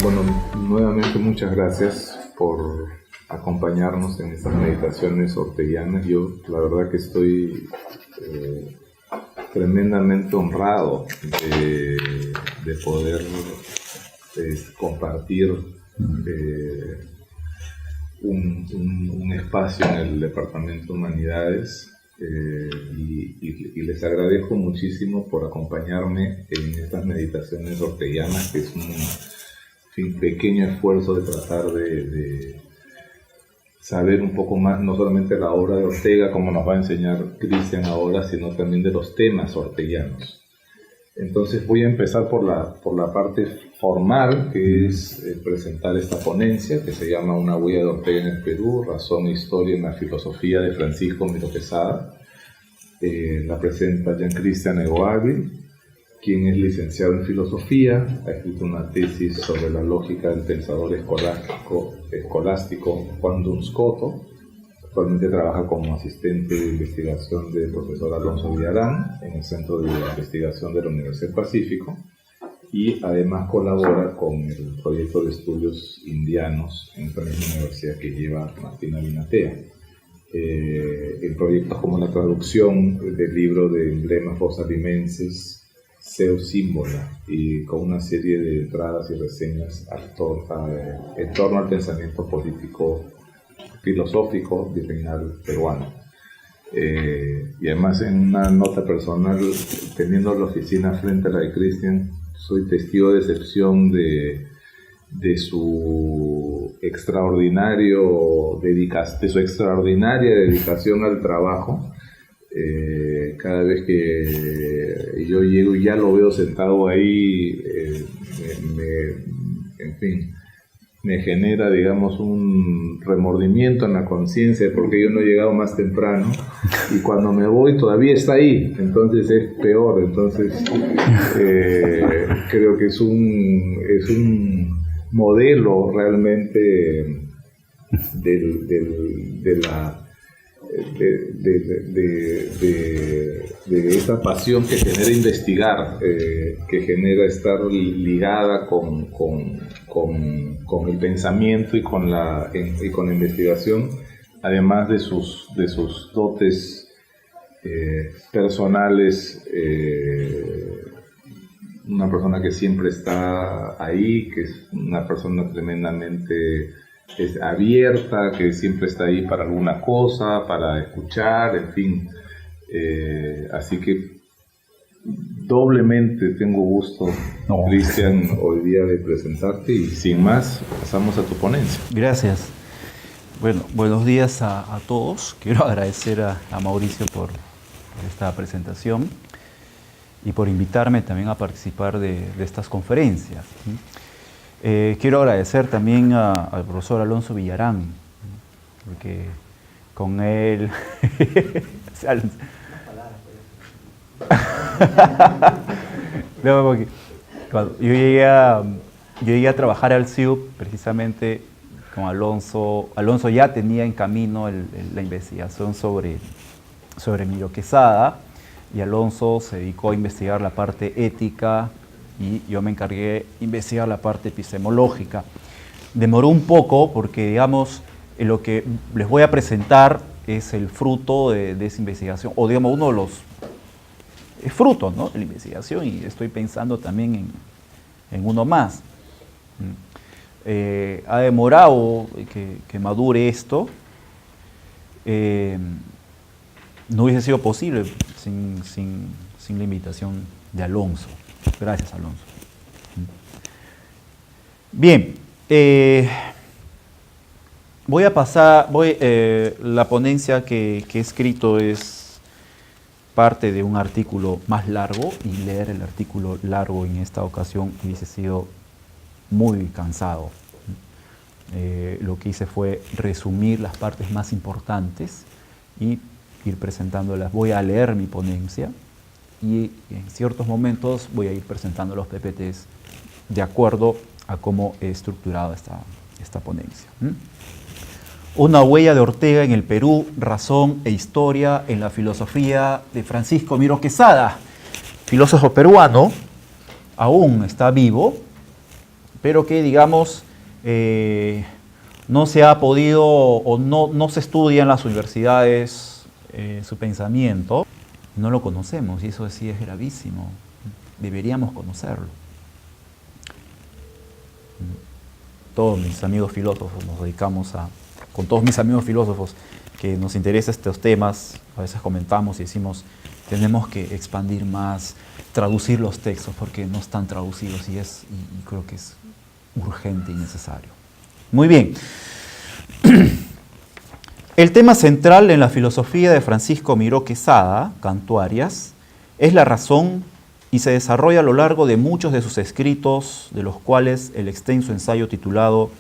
Bueno, nuevamente muchas gracias por acompañarnos en estas meditaciones orteguianas. Yo la verdad que estoy tremendamente honrado de poder compartir un espacio en el Departamento de Humanidades y les agradezco muchísimo por acompañarme en estas meditaciones orteguianas, que es un pequeño esfuerzo de tratar de saber un poco más, no solamente la obra de Ortega, como nos va a enseñar Cristian ahora, sino también de los temas orteguianos. Entonces voy a empezar por la parte formal, que es presentar esta ponencia, que se llama Una huella de Ortega en el Perú, razón e historia en la filosofía, de Francisco Miró Quesada. La presenta Jean Christian Egoavil, quien es licenciado en filosofía, ha escrito una tesis sobre la lógica del pensador escolástico Juan Duns Coto. Actualmente trabaja como asistente de investigación del profesor Alonso Villarán en el Centro de Investigación de la Universidad del Pacífico, y además colabora con el proyecto de estudios indianos en la misma universidad que lleva Martina Binatea, en proyectos como la traducción del libro de Emblemas Rosarimenses, Seu Símbola, y con una serie de entradas y reseñas en torno al pensamiento político filosófico virreinal peruano. Y además, en una nota personal, teniendo la oficina frente a la de Cristian, soy testigo de excepción de su extraordinaria dedicación al trabajo. Cada vez que yo llego y ya lo veo sentado ahí, en fin, me genera, digamos, un remordimiento en la conciencia porque yo no he llegado más temprano, y cuando me voy todavía está ahí, entonces es peor. Entonces creo que es un modelo realmente de esa pasión que genera investigar, que genera estar ligada con el pensamiento y con la investigación, además de sus dotes personales. Una persona que siempre está ahí, que es una persona tremendamente abierta, que siempre está ahí para alguna cosa, para escuchar, en fin. Así que doblemente tengo gusto, Cristian, hoy día de presentarte, y sin más, pasamos a tu ponencia. Gracias. Bueno, buenos días a todos. Quiero agradecer a Mauricio por esta presentación y por invitarme también a participar de estas conferencias. Quiero agradecer también al profesor Alonso Villarán, porque con él... No, porque cuando yo llegué a trabajar al CIUP, precisamente con Alonso ya tenía en camino la investigación sobre Miró Quesada, y Alonso se dedicó a investigar la parte ética y yo me encargué de investigar la parte epistemológica. Demoró un poco porque, digamos, lo que les voy a presentar es el fruto de esa investigación, o digamos uno de los frutos, ¿no?, de la investigación, y estoy pensando también en uno más. Ha demorado que madure esto. No hubiese sido posible sin la invitación de Alonso. Gracias, Alonso. Bien, voy a pasar, la ponencia que he escrito es parte de un artículo más largo, y leer el artículo largo en esta ocasión hubiese sido muy cansado. Lo que hice fue resumir las partes más importantes y ir presentándolas. Voy a leer mi ponencia y en ciertos momentos voy a ir presentando los PPTs de acuerdo a cómo he estructurado esta ponencia. Una huella de Ortega en el Perú, razón e historia en la filosofía, de Francisco Miró Quesada, filósofo peruano, aún está vivo, pero que, digamos, no se ha podido o no se estudia en las universidades su pensamiento. No lo conocemos y eso sí es gravísimo. Deberíamos conocerlo. Todos mis amigos filósofos nos dedicamos con todos mis amigos filósofos que nos interesan estos temas, a veces comentamos y decimos, tenemos que expandir más, traducir los textos porque no están traducidos y creo que es urgente y necesario. Muy bien. El tema central en la filosofía de Francisco Miró Quesada, Canto Arias, es la razón y se desarrolla a lo largo de muchos de sus escritos, de los cuales el extenso ensayo titulado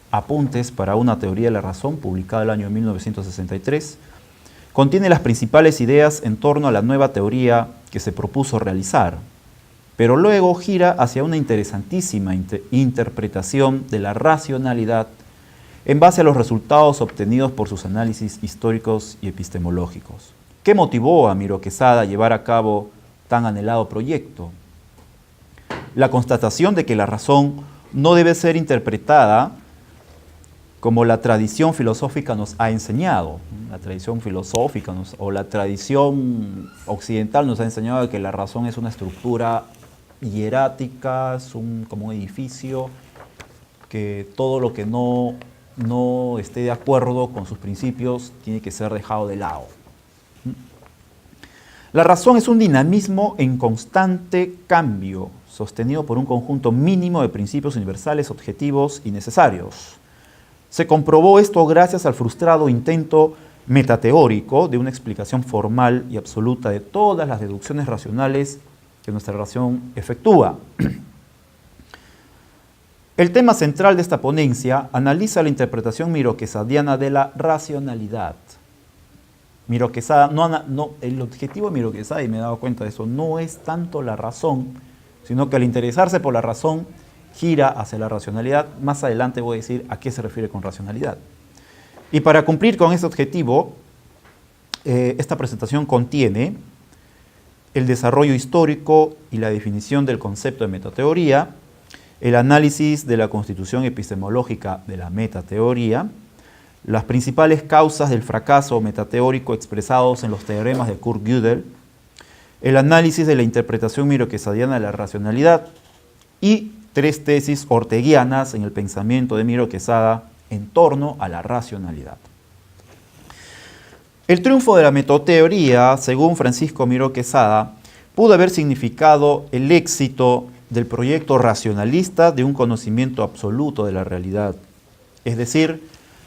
Apuntes para una teoría de la razón, publicado el año 1963, contiene las principales ideas en torno a la nueva teoría que se propuso realizar, pero luego gira hacia una interesantísima interpretación de la racionalidad en base a los resultados obtenidos por sus análisis históricos y epistemológicos. ¿Qué motivó a Miró Quesada a llevar a cabo tan anhelado proyecto? La constatación de que la razón no debe ser interpretada como la tradición filosófica nos ha enseñado. La tradición filosófica o la tradición occidental nos ha enseñado que la razón es una estructura hierática, es como un edificio, que todo lo que no esté de acuerdo con sus principios tiene que ser dejado de lado. La razón es un dinamismo en constante cambio, sostenido por un conjunto mínimo de principios universales, objetivos y necesarios. Se comprobó esto gracias al frustrado intento metateórico de una explicación formal y absoluta de todas las deducciones racionales que nuestra razón efectúa. El tema central de esta ponencia analiza la interpretación miroquesadiana de la racionalidad. Miró Quesada, el objetivo de Miró Quesada, y me he dado cuenta de eso, no es tanto la razón, sino que al interesarse por la razón, gira hacia la racionalidad. Más adelante voy a decir a qué se refiere con racionalidad. Y para cumplir con este objetivo, esta presentación contiene el desarrollo histórico y la definición del concepto de metateoría, el análisis de la constitución epistemológica de la metateoría, las principales causas del fracaso metateórico expresados en los teoremas de Kurt Gödel, el análisis de la interpretación miroquesadiana de la racionalidad y 3 tesis orteguianas en el pensamiento de Miró Quesada en torno a la racionalidad. El triunfo de la metateoría, según Francisco Miró Quesada, pudo haber significado el éxito del proyecto racionalista de un conocimiento absoluto de la realidad, es decir,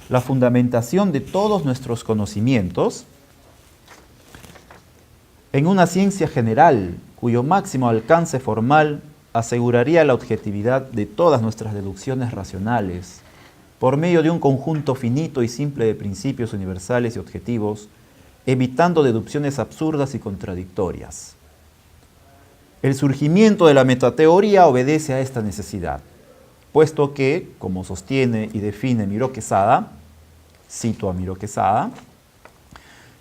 la fundamentación de todos nuestros conocimientos en una ciencia general cuyo máximo alcance formal aseguraría la objetividad de todas nuestras deducciones racionales por medio de un conjunto finito y simple de principios universales y objetivos, evitando deducciones absurdas y contradictorias. El surgimiento de la metateoría obedece a esta necesidad, puesto que, como sostiene y define Miró Quesada, cito a Miró Quesada,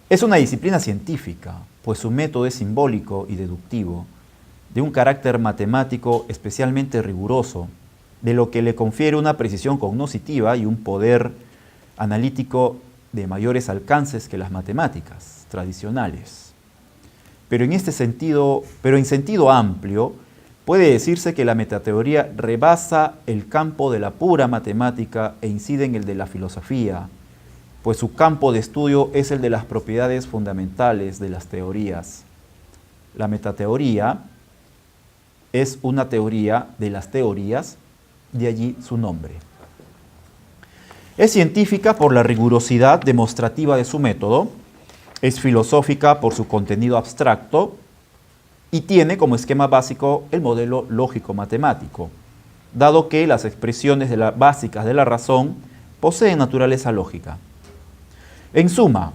es una disciplina científica, pues su método es simbólico y deductivo, de un carácter matemático especialmente riguroso, de lo que le confiere una precisión cognoscitiva y un poder analítico de mayores alcances que las matemáticas tradicionales. Pero en sentido amplio, puede decirse que la metateoría rebasa el campo de la pura matemática e incide en el de la filosofía, pues su campo de estudio es el de las propiedades fundamentales de las teorías. La metateoría es una teoría de las teorías, de allí su nombre. Es científica por la rigurosidad demostrativa de su método, es filosófica por su contenido abstracto y tiene como esquema básico el modelo lógico-matemático, dado que las expresiones básicas de la razón poseen naturaleza lógica. En suma,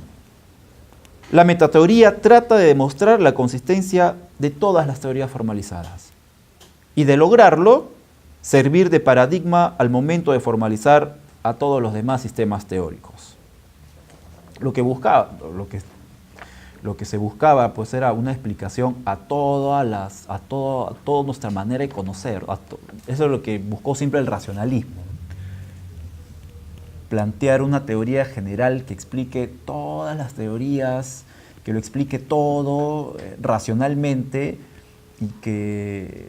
la metateoría trata de demostrar la consistencia de todas las teorías formalizadas y de lograrlo, servir de paradigma al momento de formalizar a todos los demás sistemas teóricos. Lo lo que se buscaba pues era una explicación a toda nuestra manera de conocer. Eso es lo que buscó siempre el racionalismo. Plantear una teoría general que explique todas las teorías, que lo explique todo racionalmente y que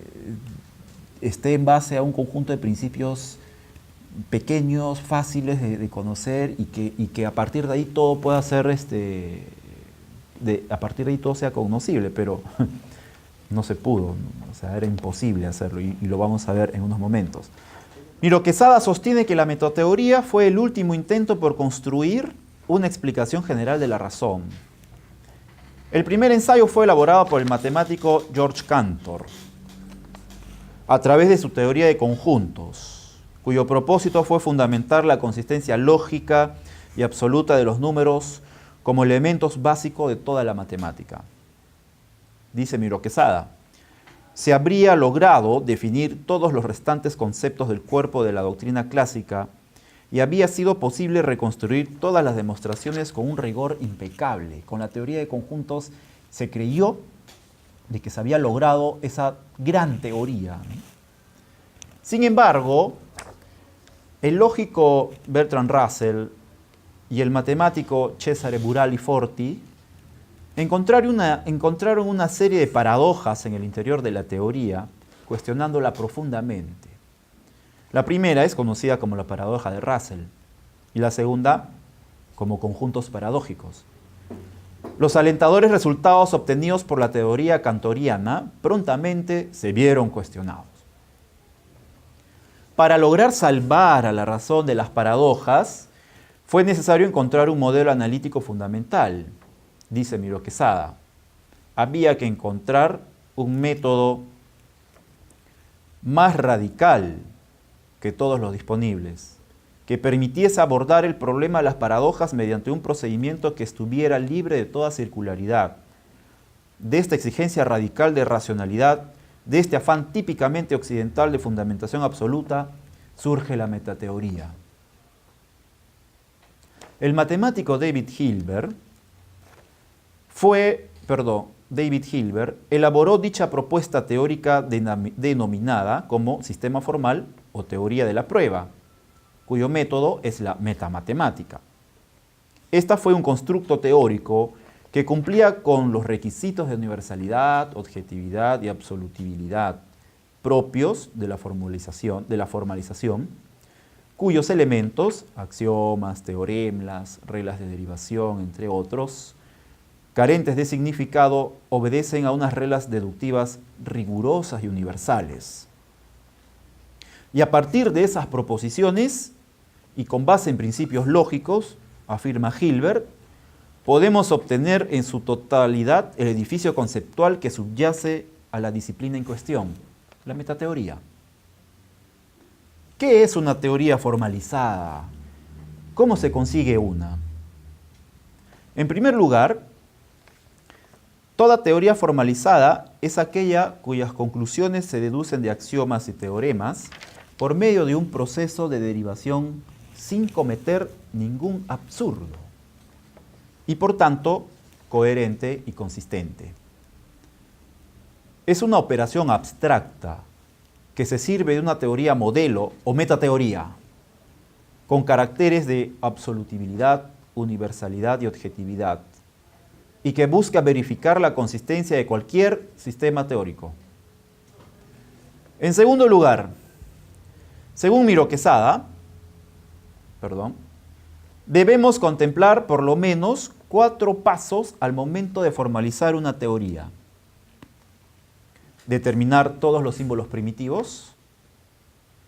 esté en base a un conjunto de principios pequeños, fáciles de conocer y que a partir de ahí todo pueda ser a partir de ahí todo sea cognoscible, pero no se pudo, ¿no? O sea, era imposible hacerlo y lo vamos a ver en unos momentos. Miro Quesada sostiene que la metateoría fue el último intento por construir una explicación general de la razón. El primer ensayo fue elaborado por el matemático George Cantor a través de su teoría de conjuntos, cuyo propósito fue fundamentar la consistencia lógica y absoluta de los números como elementos básicos de toda la matemática. Dice Miro Quesada, se habría logrado definir todos los restantes conceptos del cuerpo de la doctrina clásica y había sido posible reconstruir todas las demostraciones con un rigor impecable. Con la teoría de conjuntos se creyó de que se había logrado esa gran teoría, ¿no? Sin embargo, el lógico Bertrand Russell y el matemático Cesare Burali Forti encontraron una serie de paradojas en el interior de la teoría, cuestionándola profundamente. La primera es conocida como la paradoja de Russell y la segunda como conjuntos paradójicos. Los alentadores resultados obtenidos por la teoría cantoriana prontamente se vieron cuestionados. Para lograr salvar a la razón de las paradojas, fue necesario encontrar un modelo analítico fundamental, dice Miro Quesada. Había que encontrar un método más radical que todos los disponibles, que permitiese abordar el problema de las paradojas mediante un procedimiento que estuviera libre de toda circularidad. De esta exigencia radical de racionalidad, de este afán típicamente occidental de fundamentación absoluta, surge la metateoría. El matemático David Hilbert elaboró dicha propuesta teórica denominada como sistema formal o teoría de la prueba, cuyo método es la metamatemática. Esta fue un constructo teórico que cumplía con los requisitos de universalidad, objetividad y absolutibilidad propios de la formalización, cuyos elementos, axiomas, teoremas, reglas de derivación, entre otros, carentes de significado, obedecen a unas reglas deductivas rigurosas y universales. Y a partir de esas proposiciones, y con base en principios lógicos, afirma Hilbert, podemos obtener en su totalidad el edificio conceptual que subyace a la disciplina en cuestión, la metateoría. ¿Qué es una teoría formalizada? ¿Cómo se consigue una? En primer lugar, toda teoría formalizada es aquella cuyas conclusiones se deducen de axiomas y teoremas por medio de un proceso de derivación sin cometer ningún absurdo y por tanto coherente y consistente. Es una operación abstracta que se sirve de una teoría modelo o metateoría con caracteres de absolutibilidad, universalidad y objetividad y que busca verificar la consistencia de cualquier sistema teórico. En segundo lugar, según Miro Quesada, debemos contemplar por lo menos 4 pasos al momento de formalizar una teoría. Determinar todos los símbolos primitivos,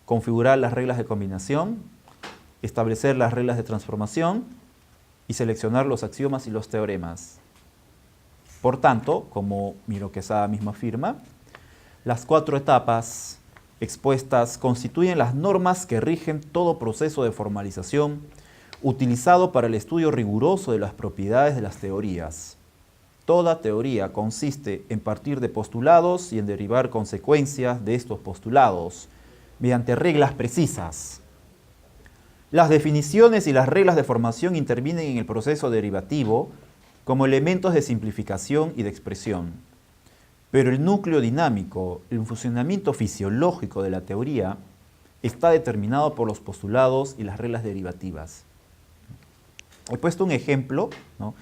configurar las reglas de combinación, establecer las reglas de transformación y seleccionar los axiomas y los teoremas. Por tanto, como Miro Quesada mismo afirma, las 4 etapas expuestas constituyen las normas que rigen todo proceso de formalización utilizado para el estudio riguroso de las propiedades de las teorías. Toda teoría consiste en partir de postulados y en derivar consecuencias de estos postulados mediante reglas precisas. Las definiciones y las reglas de formación intervienen en el proceso derivativo como elementos de simplificación y de expresión. Pero el núcleo dinámico, el funcionamiento fisiológico de la teoría, está determinado por los postulados y las reglas derivativas. He puesto un ejemplo, ¿no?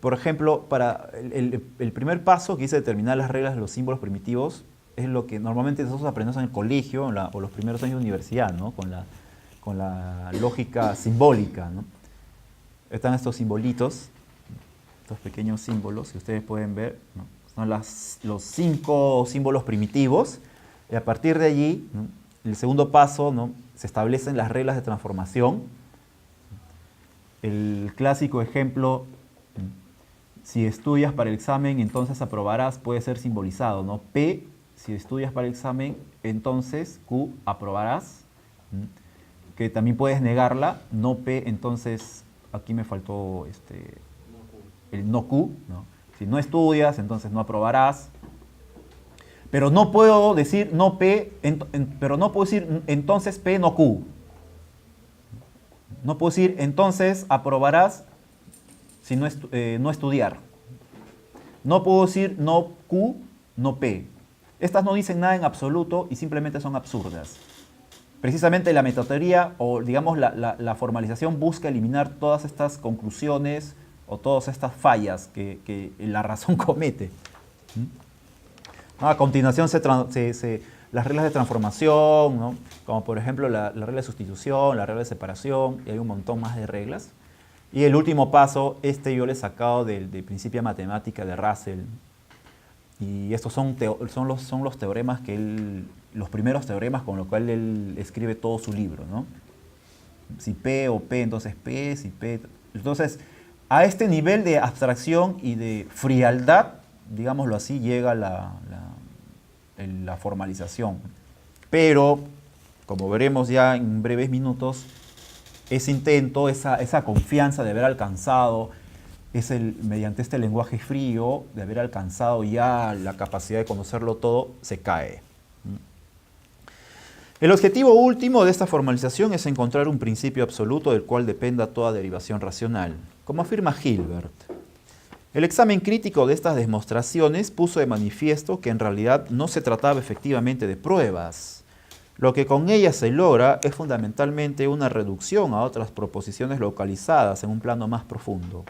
Por ejemplo, para el primer paso que dice determinar las reglas de los símbolos primitivos es lo que normalmente nosotros aprendemos en el colegio o los primeros años de universidad, ¿no? Con la lógica simbólica, ¿no? Están estos simbolitos, estos pequeños símbolos que ustedes pueden ver, ¿no? Son los 5 símbolos primitivos, y a partir de allí, ¿no? El segundo paso, ¿no? Se establecen las reglas de transformación. El clásico ejemplo, si estudias para el examen, entonces aprobarás, puede ser simbolizado, ¿no? P, si estudias para el examen, entonces Q, aprobarás, que también puedes negarla, no P, entonces aquí me faltó el no Q, ¿no? Si no estudias, entonces no aprobarás. Pero no puedo decir no P, pero no puedo decir entonces P no Q. No puedo decir entonces aprobarás si no estudiar. No puedo decir no Q, no P. Estas no dicen nada en absoluto y simplemente son absurdas. Precisamente la metateoría o digamos la formalización busca eliminar todas estas conclusiones o todas estas fallas que la razón comete. A continuación las reglas de transformación, ¿no? Como por ejemplo la regla de sustitución, la regla de separación, y hay un montón más de reglas. Y el último paso, yo lo he sacado del Principia Matemática de Russell. Y estos son los teoremas los primeros teoremas con los cuales él escribe todo su libro, ¿no? Si P o P, entonces P, si P... Entonces, a este nivel de abstracción y de frialdad, digámoslo así, llega la formalización. Pero, como veremos ya en breves minutos, ese intento, esa confianza de haber alcanzado, mediante este lenguaje frío, de haber alcanzado ya la capacidad de conocerlo todo, se cae. El objetivo último de esta formalización es encontrar un principio absoluto del cual dependa toda derivación racional, como afirma Hilbert. El examen crítico de estas demostraciones puso de manifiesto que en realidad no se trataba efectivamente de pruebas. Lo que con ellas se logra es fundamentalmente una reducción a otras proposiciones localizadas en un plano más profundo,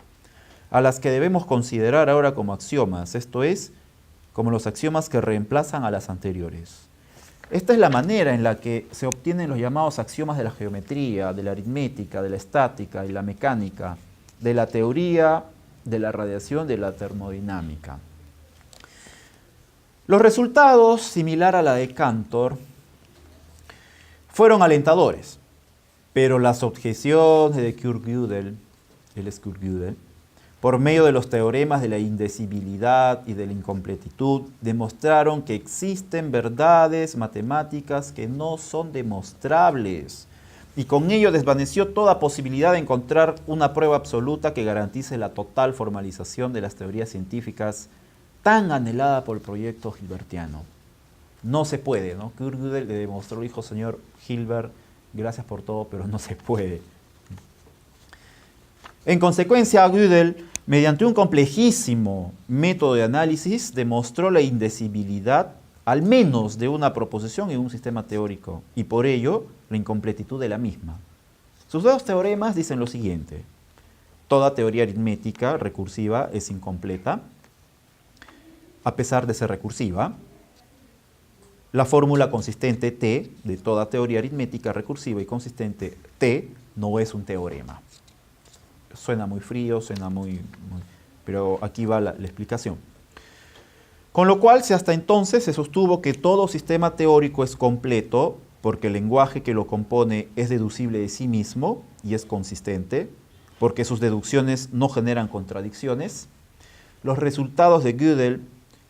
a las que debemos considerar ahora como axiomas, esto es, como los axiomas que reemplazan a las anteriores. Esta es la manera en la que se obtienen los llamados axiomas de la geometría, de la aritmética, de la estática y la mecánica, de la teoría, de la radiación, de la termodinámica. Los resultados, similar a la de Cantor, fueron alentadores, pero las objeciones de Kurt-Gödel, por medio de los teoremas de la indecibilidad y de la incompletitud, demostraron que existen verdades matemáticas que no son demostrables, y con ello desvaneció toda posibilidad de encontrar una prueba absoluta que garantice la total formalización de las teorías científicas tan anhelada por el proyecto hilbertiano. No se puede, ¿no? Kurt-Gödel le demostró, dijo, señor Hilbert, gracias por todo, pero no se puede. En consecuencia, Gödel, mediante un complejísimo método de análisis, demostró la indecibilidad al menos de una proposición en un sistema teórico, y por ello la incompletitud de la misma. Sus dos teoremas dicen lo siguiente: toda teoría aritmética recursiva es incompleta, a pesar de ser recursiva. La fórmula consistente T de toda teoría aritmética recursiva y consistente T no es un teorema. Suena muy frío, pero aquí va la explicación. Con lo cual, si hasta entonces se sostuvo que todo sistema teórico es completo, porque el lenguaje que lo compone es deducible de sí mismo y es consistente, porque sus deducciones no generan contradicciones, los resultados de Gödel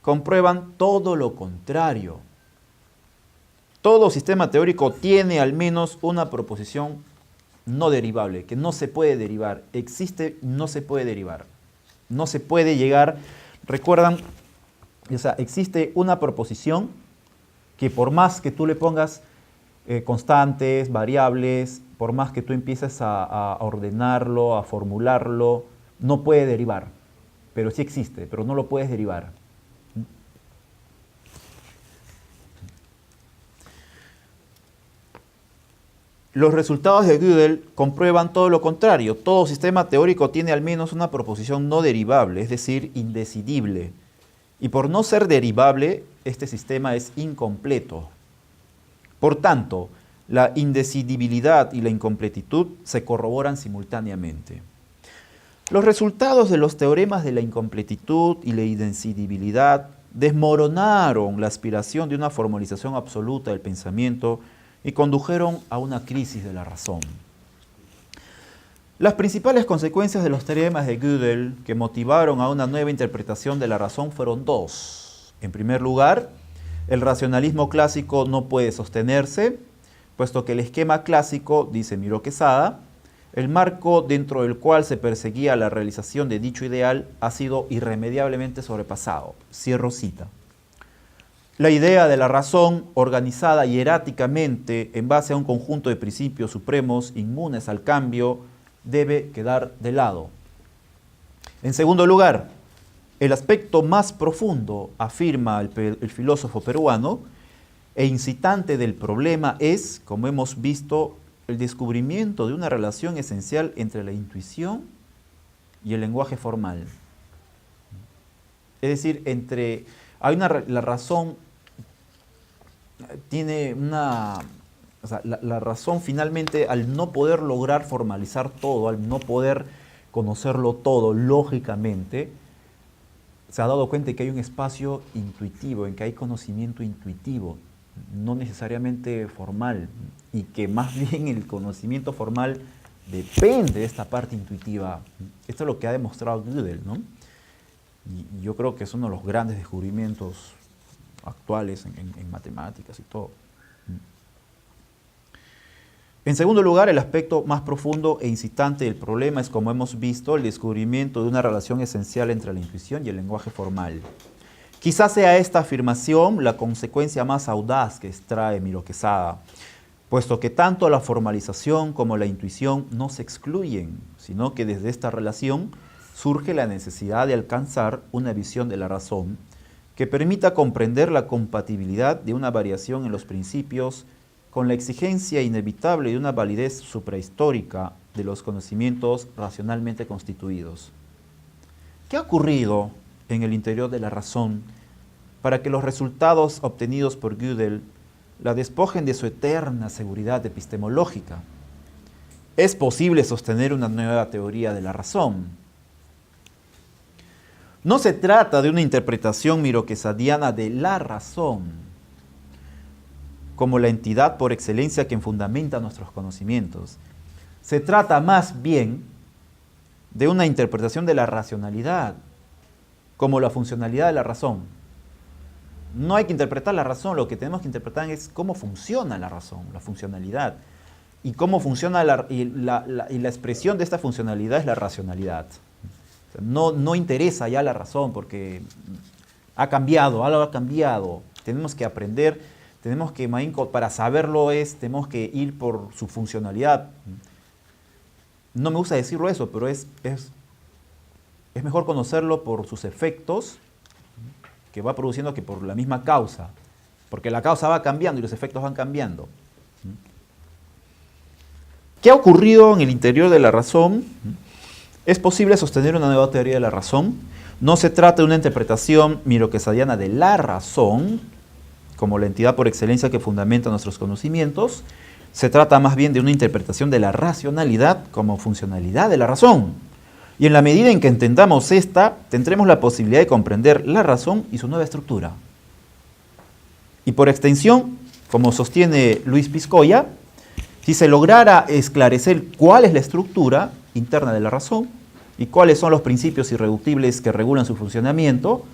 comprueban todo lo contrario. Todo sistema teórico tiene al menos una proposición no derivable, que no se puede derivar. Existe, no se puede derivar. No se puede llegar, recuerdan, o sea, existe una proposición que por más que tú le pongas constantes, variables, por más que tú empieces a ordenarlo, a formularlo, no puede derivar. pero sí existe, pero no lo puedes derivar. Los resultados de Gödel comprueban todo lo contrario. Todo sistema teórico tiene al menos una proposición no derivable, es decir, indecidible. Y por no ser derivable, este sistema es incompleto. Por tanto, la indecidibilidad y la incompletitud se corroboran simultáneamente. Los resultados de los teoremas de la incompletitud y la indecidibilidad desmoronaron la aspiración de una formalización absoluta del pensamiento y condujeron a una crisis de la razón. Las principales consecuencias de los teoremas de Gödel que motivaron a una nueva interpretación de la razón fueron dos. En primer lugar, el racionalismo clásico no puede sostenerse, puesto que el esquema clásico, dice Miró Quesada, el marco dentro del cual se perseguía la realización de dicho ideal ha sido irremediablemente sobrepasado. Cierro cita. La idea de la razón, organizada hieráticamente en base a un conjunto de principios supremos inmunes al cambio, debe quedar de lado. En segundo lugar, el aspecto más profundo, afirma el filósofo peruano, e incitante del problema es, como hemos visto, el descubrimiento de una relación esencial entre la intuición y el lenguaje formal. Es decir, la razón tiene una... O sea, la razón finalmente, al no poder lograr formalizar todo, al no poder conocerlo todo lógicamente, se ha dado cuenta de que hay un espacio intuitivo, en que hay conocimiento intuitivo, no necesariamente formal, y que más bien el conocimiento formal depende de esta parte intuitiva. Esto es lo que ha demostrado Gödel, ¿no? Y yo creo que es uno de los grandes descubrimientos actuales en matemáticas y todo. En segundo lugar, el aspecto más profundo e incitante del problema es, como hemos visto, el descubrimiento de una relación esencial entre la intuición y el lenguaje formal. Quizás sea esta afirmación la consecuencia más audaz que extrae Miró Quesada, puesto que tanto la formalización como la intuición no se excluyen, sino que desde esta relación surge la necesidad de alcanzar una visión de la razón que permita comprender la compatibilidad de una variación en los principios con la exigencia inevitable de una validez suprahistórica de los conocimientos racionalmente constituidos. ¿Qué ha ocurrido en el interior de la razón para que los resultados obtenidos por Gödel la despojen de su eterna seguridad epistemológica? ¿Es posible sostener una nueva teoría de la razón? No se trata de una interpretación miroquesadiana de la razón como la entidad por excelencia que fundamenta nuestros conocimientos. Se trata más bien de una interpretación de la racionalidad como la funcionalidad de la razón. No hay que interpretar la razón, lo que tenemos que interpretar es cómo funciona la razón, la funcionalidad. Y cómo funciona la expresión de esta funcionalidad es la racionalidad. O sea, no interesa ya la razón porque ha cambiado, algo ha cambiado. Tenemos que aprender, tenemos que, para saberlo tenemos que ir por su funcionalidad. No me gusta decirlo eso, pero es mejor conocerlo por sus efectos que va produciendo que por la misma causa, porque la causa va cambiando y los efectos van cambiando. ¿Qué ha ocurrido en el interior de la razón? ¿Es posible sostener una nueva teoría de la razón? No se trata de una interpretación miroquesadiana de la razón, como la entidad por excelencia que fundamenta nuestros conocimientos. Se trata más bien de una interpretación de la racionalidad como funcionalidad de la razón. Y en la medida en que entendamos esta, tendremos la posibilidad de comprender la razón y su nueva estructura. Y por extensión, como sostiene Luis Piscoya, si se lograra esclarecer cuál es la estructura interna de la razón y cuáles son los principios irreductibles que regulan su funcionamiento,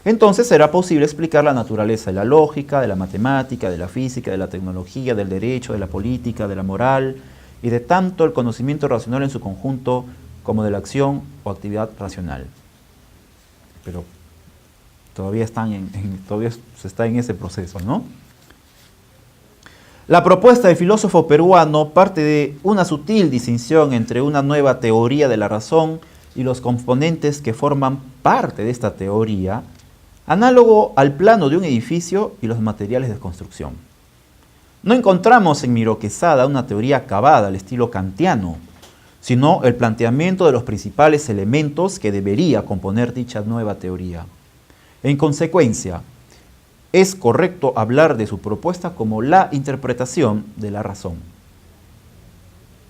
entonces será posible explicar la naturaleza de la lógica, de la matemática, de la física, de la tecnología, del derecho, de la política, de la moral y de tanto el conocimiento racional en su conjunto como de la acción o actividad racional. Pero todavía se está en ese proceso, ¿no? La propuesta del filósofo peruano parte de una sutil distinción entre una nueva teoría de la razón y los componentes que forman parte de esta teoría, análogo al plano de un edificio y los materiales de construcción. No encontramos en Miro Quesada una teoría acabada al estilo kantiano, sino el planteamiento de los principales elementos que debería componer dicha nueva teoría. En consecuencia, es correcto hablar de su propuesta como la interpretación de la razón.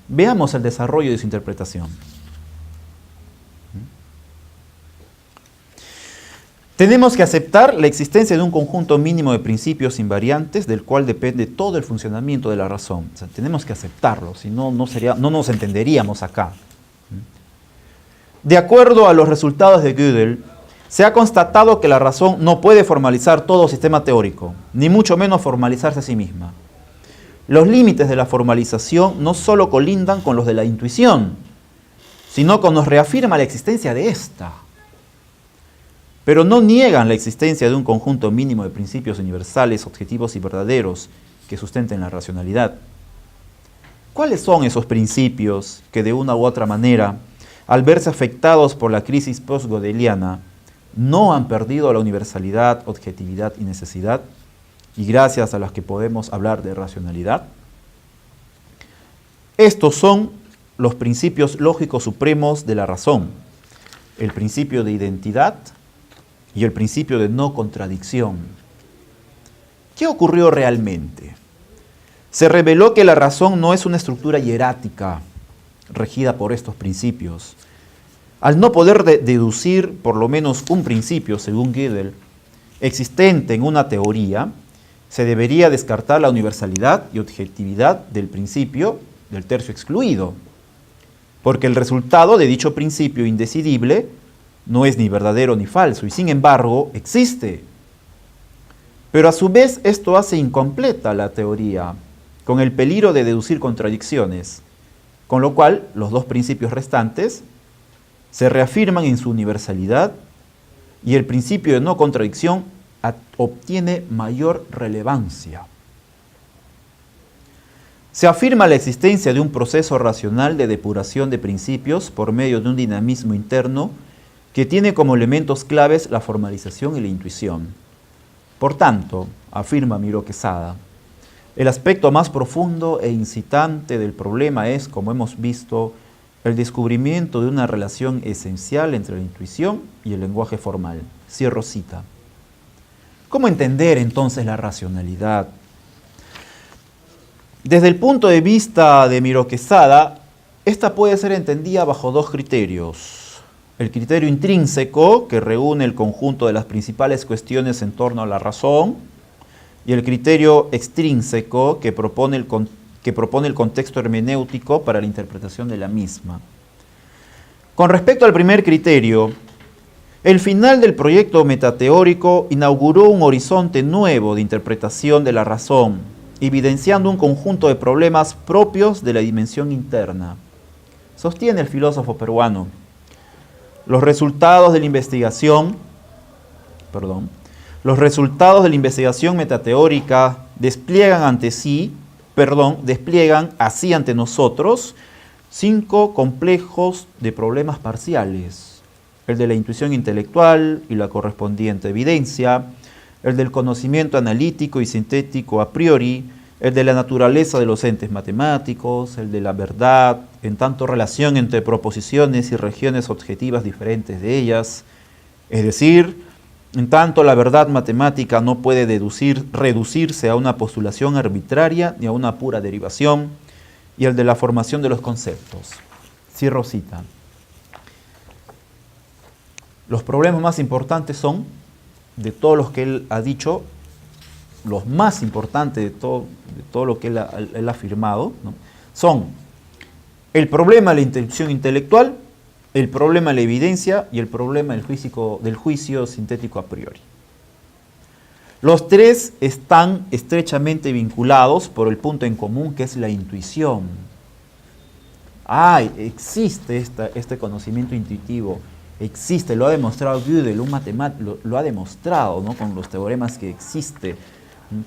Veamos el desarrollo de su interpretación. Tenemos que aceptar la existencia de un conjunto mínimo de principios invariantes del cual depende todo el funcionamiento de la razón. O sea, tenemos que aceptarlo, si no, no nos entenderíamos acá. De acuerdo a los resultados de Gödel, se ha constatado que la razón no puede formalizar todo sistema teórico, ni mucho menos formalizarse a sí misma. Los límites de la formalización no solo colindan con los de la intuición, sino que nos reafirma la existencia de esta. Pero no niegan la existencia de un conjunto mínimo de principios universales, objetivos y verdaderos que sustenten la racionalidad. ¿Cuáles son esos principios que de una u otra manera, al verse afectados por la crisis post-gödeliana, no han perdido la universalidad, objetividad y necesidad, y gracias a las que podemos hablar de racionalidad? Estos son los principios lógicos supremos de la razón, el principio de identidad y el principio de no contradicción. ¿Qué ocurrió realmente? Se reveló que la razón no es una estructura hierática regida por estos principios. Al no poder deducir por lo menos un principio, según Gödel, existente en una teoría, se debería descartar la universalidad y objetividad del principio del tercio excluido, porque el resultado de dicho principio indecidible no es ni verdadero ni falso, y sin embargo existe. Pero a su vez esto hace incompleta la teoría, con el peligro de deducir contradicciones, con lo cual los dos principios restantes se reafirman en su universalidad y el principio de no contradicción obtiene mayor relevancia. Se afirma la existencia de un proceso racional de depuración de principios por medio de un dinamismo interno que tiene como elementos claves la formalización y la intuición. Por tanto, afirma Miro Quesada, el aspecto más profundo e incitante del problema es, como hemos visto, el descubrimiento de una relación esencial entre la intuición y el lenguaje formal. Cierro cita. ¿Cómo entender entonces la racionalidad? Desde el punto de vista de Miro Quesada, esta puede ser entendida bajo dos criterios. El criterio intrínseco, que reúne el conjunto de las principales cuestiones en torno a la razón, y el criterio extrínseco, que propone el contexto hermenéutico para la interpretación de la misma. Con respecto al primer criterio, el final del proyecto metateórico inauguró un horizonte nuevo de interpretación de la razón, evidenciando un conjunto de problemas propios de la dimensión interna. Sostiene el filósofo peruano, los resultados de la investigación metateórica despliegan así ante nosotros 5 complejos de problemas parciales: el de la intuición intelectual y la correspondiente evidencia, el del conocimiento analítico y sintético a priori, el de la naturaleza de los entes matemáticos, el de la verdad, en tanto relación entre proposiciones y regiones objetivas diferentes de ellas, es decir, en tanto la verdad matemática no puede reducirse a una postulación arbitraria ni a una pura derivación, y el de la formación de los conceptos. Cierro cita. Los problemas más importantes son, de todos los que él ha dicho, los más importantes de todo lo que él ha afirmado, ¿no?, son el problema de la intuición intelectual, el problema de la evidencia y el problema del juicio sintético a priori. Los tres están estrechamente vinculados por el punto en común que es la intuición. Existe este conocimiento intuitivo, existe, lo ha demostrado Gödel, un matemático, lo ha demostrado, ¿no?, con los teoremas que existe,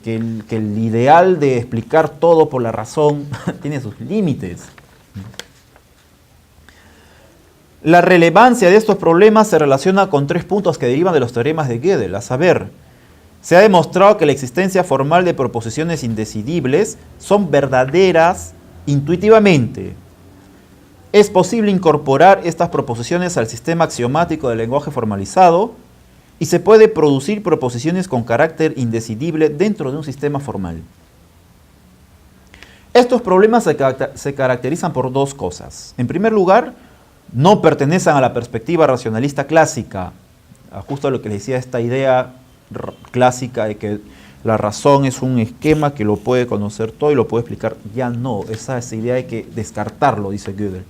que el ideal de explicar todo por la razón tiene sus límites. La relevancia de estos problemas se relaciona con 3 puntos que derivan de los teoremas de Gödel, a saber, se ha demostrado que la existencia formal de proposiciones indecidibles son verdaderas intuitivamente. Es posible incorporar estas proposiciones al sistema axiomático del lenguaje formalizado y se puede producir proposiciones con carácter indecidible dentro de un sistema formal. Estos problemas se caracterizan por 2 cosas. En primer lugar, no pertenecen a la perspectiva racionalista clásica, justo a lo que les decía esta idea clásica de que la razón es un esquema que lo puede conocer todo y lo puede explicar. Ya no, esa idea hay que descartarlo, dice Gödel.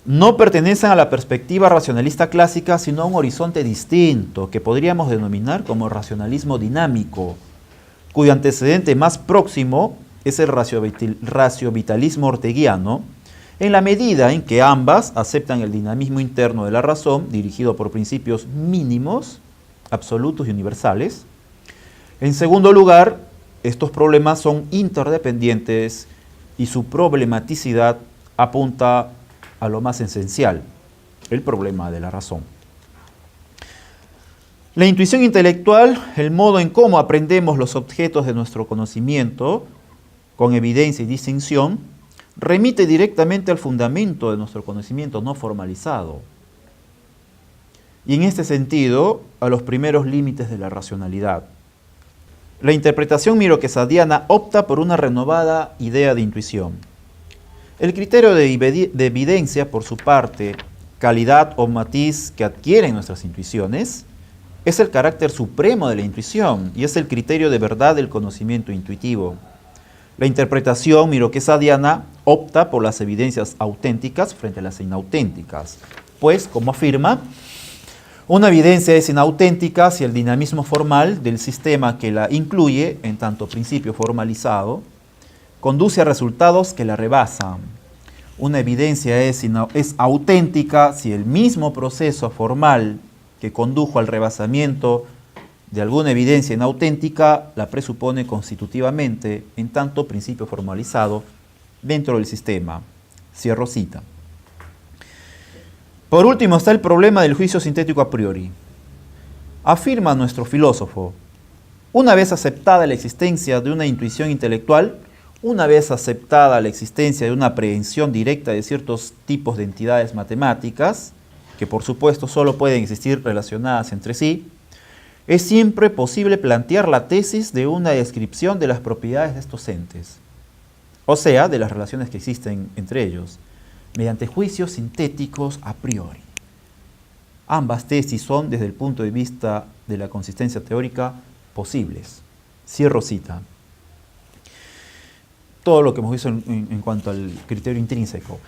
No pertenecen a la perspectiva racionalista clásica, sino a un horizonte distinto, que podríamos denominar como racionalismo dinámico, cuyo antecedente más próximo es el raciovitalismo orteguiano, en la medida en que ambas aceptan el dinamismo interno de la razón, dirigido por principios mínimos, absolutos y universales. En segundo lugar, estos problemas son interdependientes y su problematicidad apunta a lo más esencial, el problema de la razón. La intuición intelectual, el modo en cómo aprendemos los objetos de nuestro conocimiento, con evidencia y distinción, remite directamente al fundamento de nuestro conocimiento no formalizado. Y en este sentido, a los primeros límites de la racionalidad. La interpretación miroquesadiana opta por una renovada idea de intuición. El criterio de evidencia, por su parte, calidad o matiz que adquieren nuestras intuiciones, es el carácter supremo de la intuición y es el criterio de verdad del conocimiento intuitivo. La interpretación miroquesadiana opta por las evidencias auténticas frente a las inauténticas, pues, como afirma, una evidencia es inauténtica si el dinamismo formal del sistema que la incluye, en tanto principio formalizado, conduce a resultados que la rebasan. Una evidencia es auténtica si el mismo proceso formal que condujo al rebasamiento de alguna evidencia inauténtica la presupone constitutivamente, en tanto principio formalizado, dentro del sistema. Cierro cita. Por último está el problema del juicio sintético a priori. Afirma nuestro filósofo, una vez aceptada la existencia de una intuición intelectual, una vez aceptada la existencia de una aprehensión directa de ciertos tipos de entidades matemáticas, que por supuesto solo pueden existir relacionadas entre sí, es siempre posible plantear la tesis de una descripción de las propiedades de estos entes, o sea, de las relaciones que existen entre ellos, mediante juicios sintéticos a priori. Ambas tesis son, desde el punto de vista de la consistencia teórica, posibles. Cierro cita. Todo lo que hemos visto en cuanto al criterio intrínseco.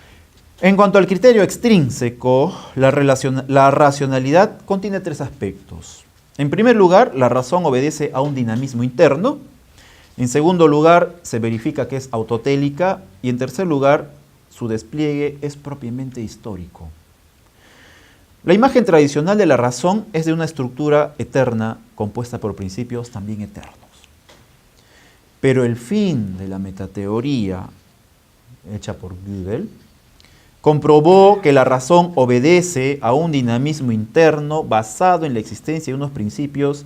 En cuanto al criterio extrínseco, la racionalidad contiene 3 aspectos. En primer lugar, la razón obedece a un dinamismo interno. En segundo lugar, se verifica que es autotélica. Y en tercer lugar, su despliegue es propiamente histórico. La imagen tradicional de la razón es de una estructura eterna compuesta por principios también eternos. Pero el fin de la metateoría, hecha por Gödel, comprobó que la razón obedece a un dinamismo interno basado en la existencia de unos principios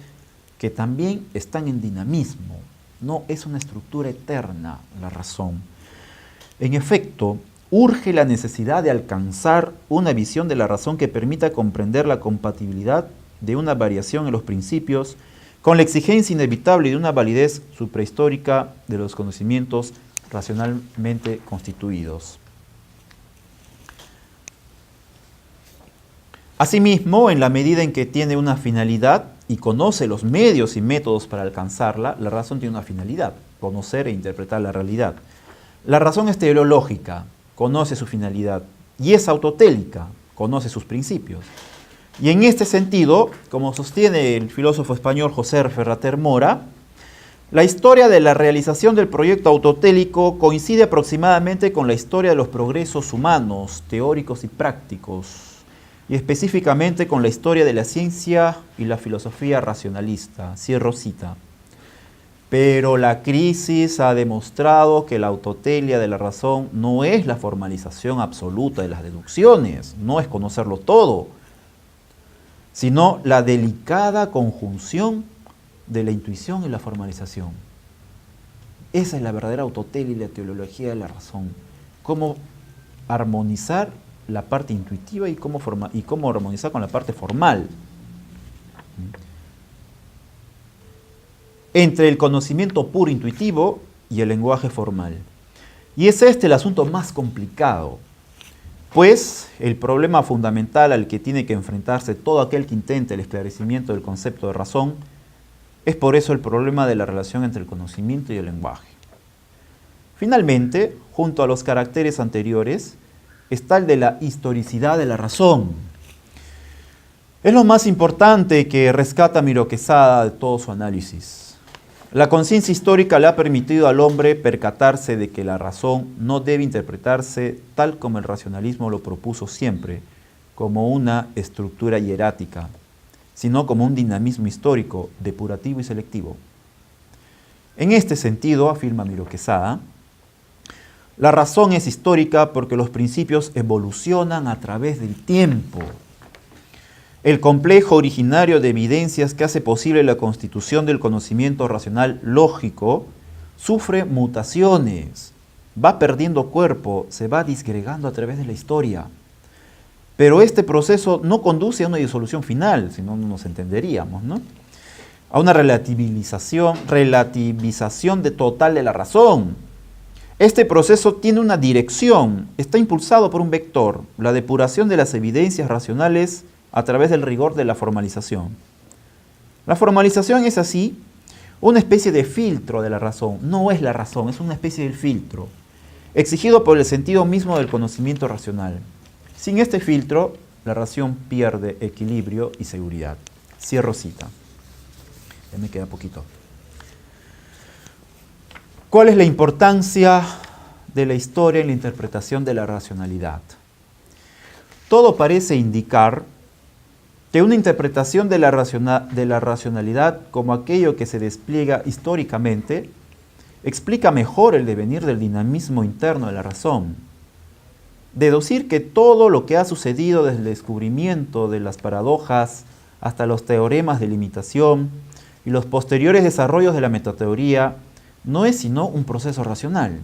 que también están en dinamismo. No es una estructura eterna la razón. En efecto, urge la necesidad de alcanzar una visión de la razón que permita comprender la compatibilidad de una variación en los principios con la exigencia inevitable de una validez suprahistórica de los conocimientos racionalmente constituidos. Asimismo, en la medida en que tiene una finalidad y conoce los medios y métodos para alcanzarla, la razón tiene una finalidad, conocer e interpretar la realidad. La razón es teleológica, conoce su finalidad, y es autotélica, conoce sus principios. Y en este sentido, como sostiene el filósofo español José Ferrater Mora, la historia de la realización del proyecto autotélico coincide aproximadamente con la historia de los progresos humanos, teóricos y prácticos, y específicamente con la historia de la ciencia y la filosofía racionalista. Cierro cita. Pero la crisis ha demostrado que la autotelia de la razón no es la formalización absoluta de las deducciones, no es conocerlo todo, sino la delicada conjunción de la intuición y la formalización. Esa es la verdadera autotelia y la teleología de la razón. Cómo armonizar la parte intuitiva y cómo armonizar con la parte formal. Entre el conocimiento puro intuitivo y el lenguaje formal. Y es este el asunto más complicado, pues el problema fundamental al que tiene que enfrentarse todo aquel que intente el esclarecimiento del concepto de razón es por eso el problema de la relación entre el conocimiento y el lenguaje. Finalmente, junto a los caracteres anteriores, está el de la historicidad de la razón. Es lo más importante que rescata Miro Quezada de todo su análisis. La conciencia histórica le ha permitido al hombre percatarse de que la razón no debe interpretarse tal como el racionalismo lo propuso siempre, como una estructura hierática, sino como un dinamismo histórico, depurativo y selectivo. En este sentido, afirma Miro Quezada, la razón es histórica porque los principios evolucionan a través del tiempo. El complejo originario de evidencias que hace posible la constitución del conocimiento racional lógico sufre mutaciones, va perdiendo cuerpo, se va disgregando a través de la historia. Pero este proceso no conduce a una disolución final, si no, no nos entenderíamos, ¿no? A una relativización total de la razón. Este proceso tiene una dirección, está impulsado por un vector, la depuración de las evidencias racionales a través del rigor de la formalización. La formalización es así una especie de filtro de la razón, no es la razón, es una especie de filtro, exigido por el sentido mismo del conocimiento racional. Sin este filtro, la razón pierde equilibrio y seguridad. Cierro cita. Ya me queda poquito. ¿Cuál es la importancia de la historia en la interpretación de la racionalidad? Todo parece indicar que una interpretación de la racionalidad como aquello que se despliega históricamente explica mejor el devenir del dinamismo interno de la razón. Deducir que todo lo que ha sucedido desde el descubrimiento de las paradojas hasta los teoremas de limitación y los posteriores desarrollos de la metateoría no es sino un proceso racional.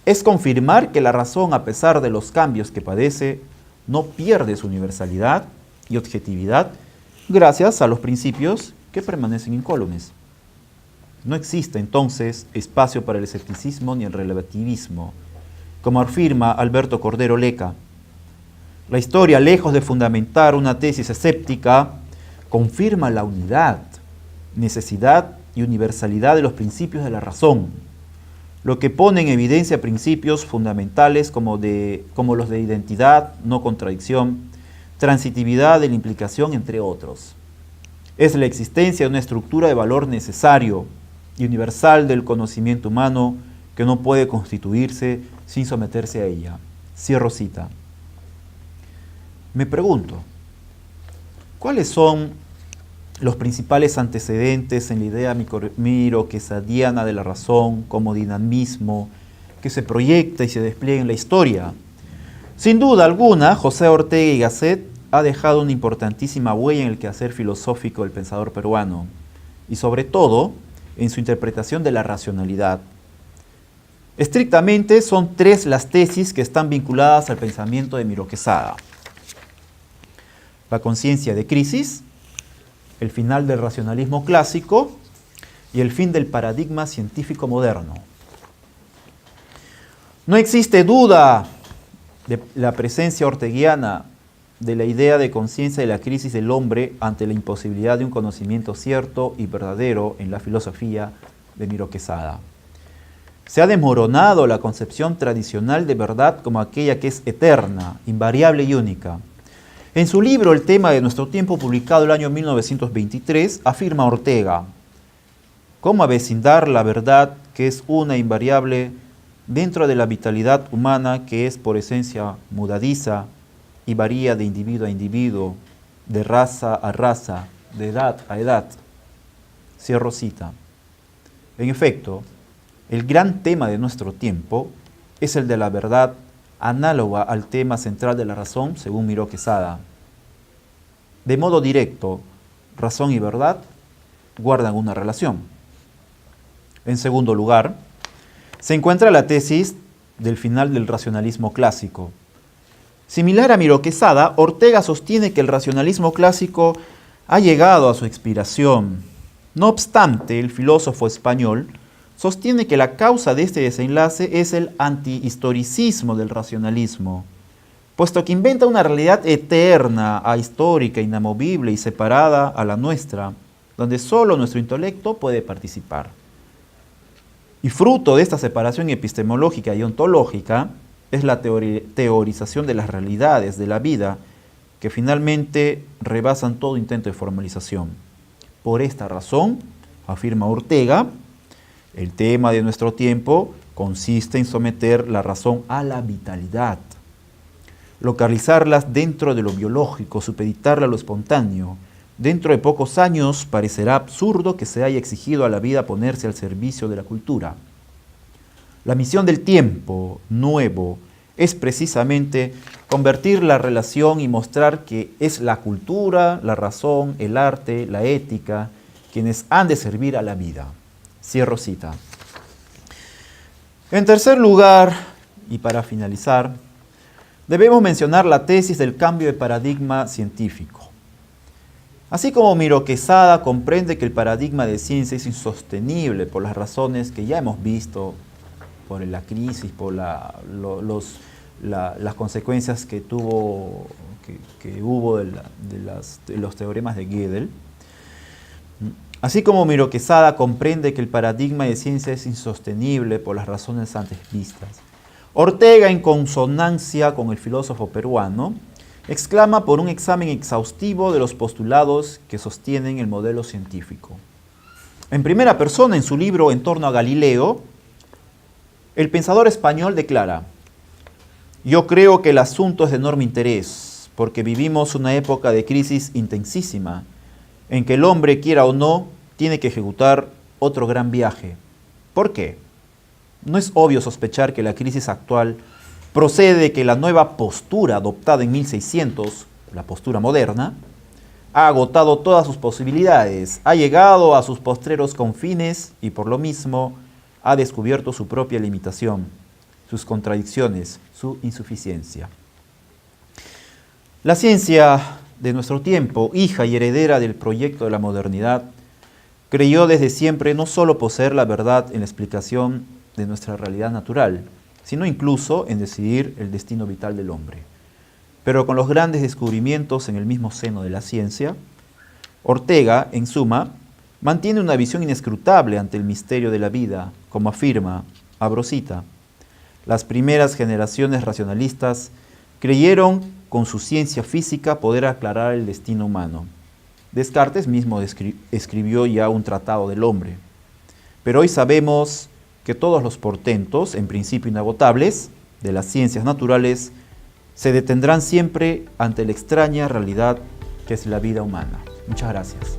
Es confirmar que la razón, a pesar de los cambios que padece, no pierde su universalidad y objetividad gracias a los principios que permanecen incólumes. No existe entonces espacio para el escepticismo ni el relativismo, como afirma Alberto Cordero Leca. La historia, lejos de fundamentar una tesis escéptica, confirma la unidad, necesidad y universalidad de los principios de la razón, lo que pone en evidencia principios fundamentales como los de identidad, no contradicción, transitividad de la implicación, entre otros. Es la existencia de una estructura de valor necesario y universal del conocimiento humano que no puede constituirse sin someterse a ella. Cierro cita. Me pregunto, ¿cuáles son los principales antecedentes en la idea miro-quezadiana de la razón como dinamismo que se proyecta y se despliega en la historia? Sin duda alguna, José Ortega y Gasset ha dejado una importantísima huella en el quehacer filosófico del pensador peruano y sobre todo en su interpretación de la racionalidad. Estrictamente son tres las tesis que están vinculadas al pensamiento de Miro Quezada: la conciencia de crisis, el final del racionalismo clásico y el fin del paradigma científico moderno. No existe duda de la presencia orteguiana de la idea de conciencia de la crisis del hombre ante la imposibilidad de un conocimiento cierto y verdadero en la filosofía de Miro Quezada. Se ha desmoronado la concepción tradicional de verdad como aquella que es eterna, invariable y única. En su libro El tema de nuestro tiempo, publicado el año 1923, afirma Ortega: ¿cómo avecindar la verdad que es una invariable dentro de la vitalidad humana que es por esencia mudadiza y varía de individuo a individuo, de raza a raza, de edad a edad? Cierro cita. En efecto, el gran tema de nuestro tiempo es el de la verdad, análoga al tema central de la razón, según Miró Quesada. De modo directo, razón y verdad guardan una relación. En segundo lugar, se encuentra la tesis del final del racionalismo clásico. Similar a Miró Quesada, Ortega sostiene que el racionalismo clásico ha llegado a su expiración. No obstante, el filósofo español sostiene que la causa de este desenlace es el antihistoricismo del racionalismo, puesto que inventa una realidad eterna, ahistórica, inamovible y separada a la nuestra, donde solo nuestro intelecto puede participar. Y fruto de esta separación epistemológica y ontológica es la teorización de las realidades de la vida, que finalmente rebasan todo intento de formalización. Por esta razón, afirma Ortega, el tema de nuestro tiempo consiste en someter la razón a la vitalidad, localizarlas dentro de lo biológico, supeditarla a lo espontáneo. Dentro de pocos años parecerá absurdo que se haya exigido a la vida ponerse al servicio de la cultura. La misión del tiempo nuevo es precisamente convertir la relación y mostrar que es la cultura, la razón, el arte, la ética, quienes han de servir a la vida. Cierro cita. En tercer lugar, y para finalizar, debemos mencionar la tesis del cambio de paradigma científico. Así como Miró Quesada comprende que el paradigma de ciencia es insostenible por las razones que ya hemos visto, por la crisis, por las consecuencias que hubo de los teoremas de Gödel. Así como Miró Quesada comprende que el paradigma de ciencia es insostenible por las razones antes vistas, Ortega, en consonancia con el filósofo peruano, exclama por un examen exhaustivo de los postulados que sostienen el modelo científico. En primera persona, en su libro En torno a Galileo, el pensador español declara: yo creo que el asunto es de enorme interés, porque vivimos una época de crisis intensísima, en que el hombre, quiera o no, tiene que ejecutar otro gran viaje. ¿Por qué? No es obvio sospechar que la crisis actual procede de que la nueva postura adoptada en 1600, la postura moderna, ha agotado todas sus posibilidades, ha llegado a sus postreros confines y por lo mismo ha descubierto su propia limitación, sus contradicciones, su insuficiencia. La ciencia de nuestro tiempo, hija y heredera del proyecto de la modernidad, creyó desde siempre no solo poseer la verdad en la explicación de nuestra realidad natural, sino incluso en decidir el destino vital del hombre. Pero con los grandes descubrimientos en el mismo seno de la ciencia, Ortega, en suma, mantiene una visión inescrutable ante el misterio de la vida, como afirma, abro cita: las primeras generaciones racionalistas creyeron con su ciencia física poder aclarar el destino humano. Descartes mismo escribió ya un tratado del hombre. Pero hoy sabemos que todos los portentos, en principio inagotables, de las ciencias naturales, se detendrán siempre ante la extraña realidad que es la vida humana. Muchas gracias.